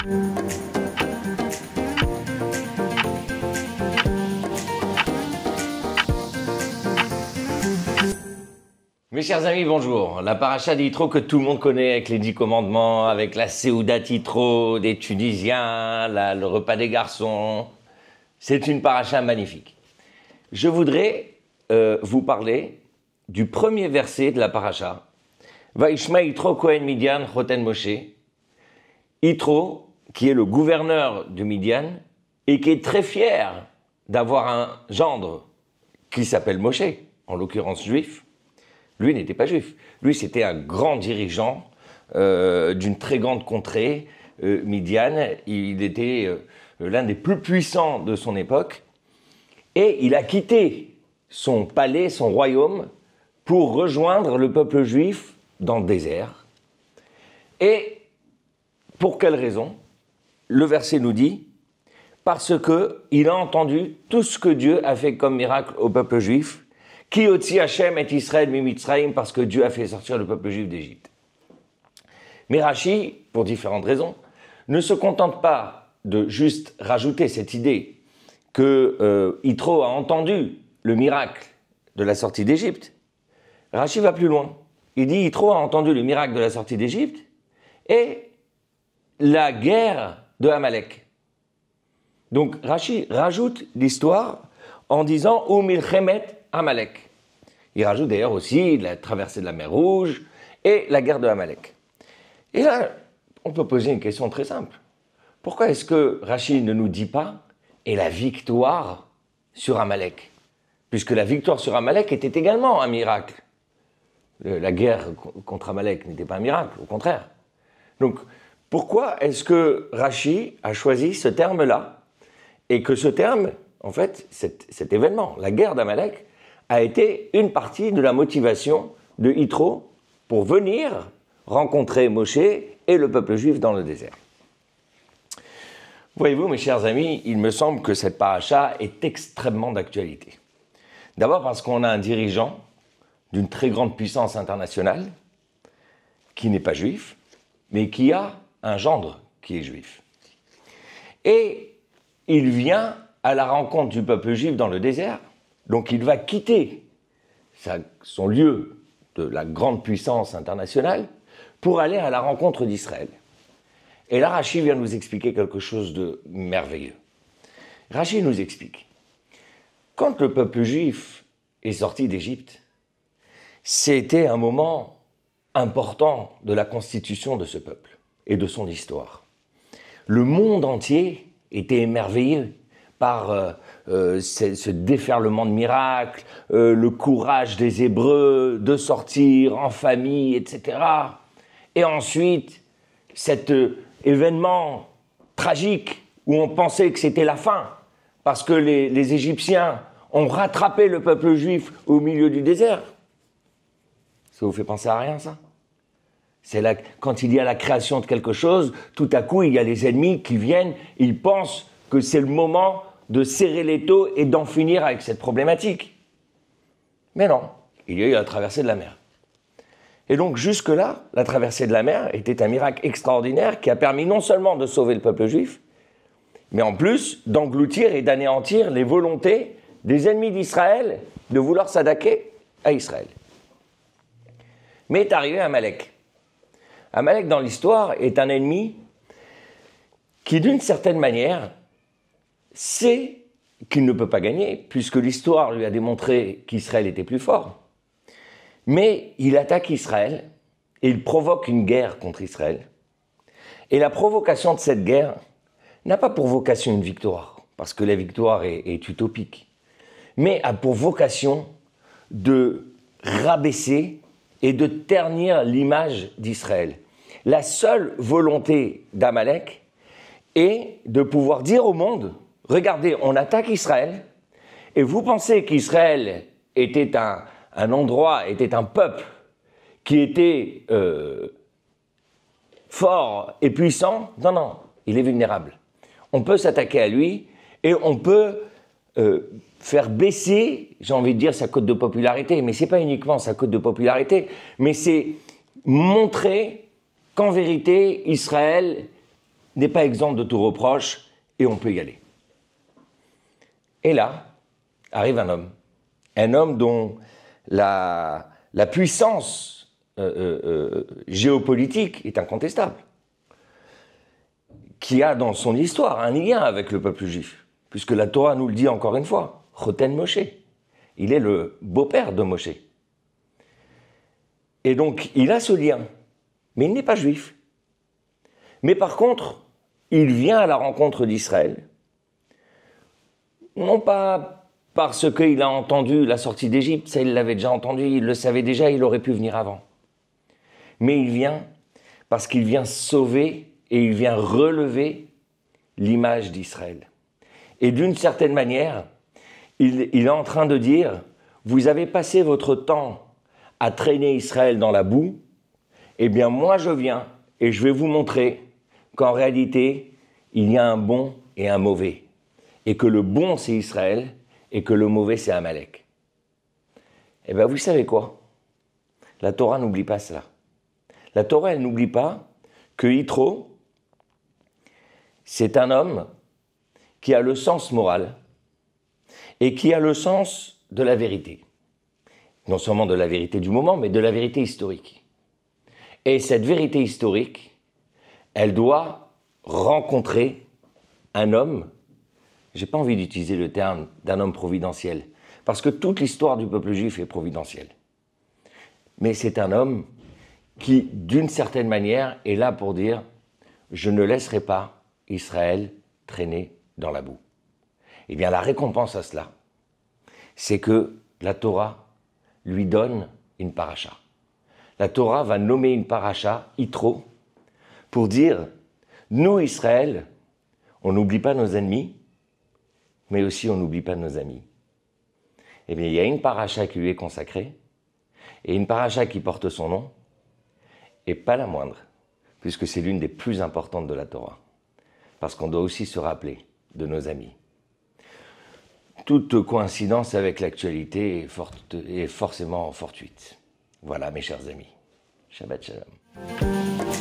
Mes chers amis, bonjour. La paracha d'Yitro que tout le monde connaît avec les 10 commandements, avec la Séoudat Yitro des Tunisiens, le repas des garçons, c'est une paracha magnifique. Je voudrais vous parler du premier verset de la paracha. Vaishma Yitro Kohen Midian Choten Moshe. Yitro, qui est le gouverneur de Midian et qui est très fier d'avoir un gendre qui s'appelle Moshe, en l'occurrence juif. Lui n'était pas juif. Lui, c'était un grand dirigeant d'une très grande contrée, Midian. Il était l'un des plus puissants de son époque. Et il a quitté son palais, son royaume, pour rejoindre le peuple juif dans le désert. Et pour quelle raison? Le verset nous dit, parce qu'il a entendu tout ce que Dieu a fait comme miracle au peuple juif, Ki otzi Hashem et Israël mi Mitzrayim, parce que Dieu a fait sortir le peuple juif d'Égypte. Mais Rashi, pour différentes raisons, ne se contente pas de juste rajouter cette idée que Yitro a entendu le miracle de la sortie d'Égypte. Rashi va plus loin. Il dit Yitro a entendu le miracle de la sortie d'Égypte et la guerre de Amalek. Donc Rashi rajoute l'histoire en disant « Umilchemet Amalek ». Il rajoute d'ailleurs aussi la traversée de la mer Rouge et la guerre de Amalek. Et là, on peut poser une question très simple. Pourquoi est-ce que Rashi ne nous dit pas « et la victoire sur Amalek » puisque la victoire sur Amalek était également un miracle. La guerre contre Amalek n'était pas un miracle, au contraire. Donc, pourquoi est-ce que Rashi a choisi ce terme-là et que ce terme, en fait, cet événement, la guerre d'Amalek, a été une partie de la motivation de Yitro pour venir rencontrer Moshe et le peuple juif dans le désert. Voyez-vous, mes chers amis, il me semble que cette paracha est extrêmement d'actualité. D'abord parce qu'on a un dirigeant d'une très grande puissance internationale qui n'est pas juif, mais qui a un gendre qui est juif. Et il vient à la rencontre du peuple juif dans le désert. Donc il va quitter son lieu de la grande puissance internationale pour aller à la rencontre d'Israël. Et là, Rashi vient nous expliquer quelque chose de merveilleux. Rashi nous explique, quand le peuple juif est sorti d'Égypte, c'était un moment important de la constitution de ce peuple et de son histoire. Le monde entier était émerveillé par ce déferlement de miracles, le courage des Hébreux de sortir en famille, etc. Et ensuite, cet événement tragique où on pensait que c'était la fin, parce que les Égyptiens ont rattrapé le peuple juif au milieu du désert. Ça vous fait penser à rien, ça? C'est là, quand il y a la création de quelque chose, tout à coup, il y a les ennemis qui viennent, ils pensent que c'est le moment de serrer l'étau et d'en finir avec cette problématique. Mais non, il y a eu la traversée de la mer. Et donc jusque-là, la traversée de la mer était un miracle extraordinaire qui a permis non seulement de sauver le peuple juif, mais en plus d'engloutir et d'anéantir les volontés des ennemis d'Israël de vouloir s'attaquer à Israël. Mais est arrivé Amalek. Amalek, dans l'histoire, est un ennemi qui, d'une certaine manière, sait qu'il ne peut pas gagner, puisque l'histoire lui a démontré qu'Israël était plus fort. Mais il attaque Israël et il provoque une guerre contre Israël. Et la provocation de cette guerre n'a pas pour vocation une victoire, parce que la victoire est utopique, mais a pour vocation de rabaisser et de ternir l'image d'Israël. La seule volonté d'Amalek est de pouvoir dire au monde, regardez, on attaque Israël, et vous pensez qu'Israël était un endroit, était un peuple qui était fort et puissant? Non, non, il est vulnérable. On peut s'attaquer à lui et on peut faire baisser, j'ai envie de dire, sa cote de popularité. Mais ce n'est pas uniquement sa cote de popularité, mais c'est montrer qu'en vérité, Israël n'est pas exempt de tout reproche et on peut y aller. Et là, arrive un homme dont la puissance géopolitique est incontestable, qui a dans son histoire un lien avec le peuple juif, puisque la Torah nous le dit encore une fois, Choten Moshe, il est le beau-père de Moshe. Et donc, il a ce lien, mais il n'est pas juif. Mais par contre, il vient à la rencontre d'Israël, non pas parce qu'il a entendu la sortie d'Égypte, ça il l'avait déjà entendu, il le savait déjà, il aurait pu venir avant. Mais il vient parce qu'il vient sauver et il vient relever l'image d'Israël. Et d'une certaine manière, il est en train de dire, vous avez passé votre temps à traîner Israël dans la boue, eh bien moi je viens et je vais vous montrer qu'en réalité, il y a un bon et un mauvais. Et que le bon c'est Israël et que le mauvais c'est Amalek. Eh bien vous savez quoi? La Torah n'oublie pas cela. La Torah elle n'oublie pas que Yitro, c'est un homme qui a le sens moral et qui a le sens de la vérité. Non seulement de la vérité du moment, mais de la vérité historique. Et cette vérité historique, elle doit rencontrer un homme, j'ai pas envie d'utiliser le terme d'un homme providentiel, parce que toute l'histoire du peuple juif est providentielle. Mais c'est un homme qui, d'une certaine manière, est là pour dire « Je ne laisserai pas Israël traîner dans la boue ». Eh bien, la récompense à cela, c'est que la Torah lui donne une paracha. La Torah va nommer une paracha, Yitro, pour dire « Nous, Israël, on n'oublie pas nos ennemis, mais aussi on n'oublie pas nos amis. » Eh bien, il y a une paracha qui lui est consacrée, et une paracha qui porte son nom, et pas la moindre, puisque c'est l'une des plus importantes de la Torah, parce qu'on doit aussi se rappeler de nos amis. Toute coïncidence avec l'actualité est forcément fortuite. Voilà, mes chers amis. Shabbat shalom.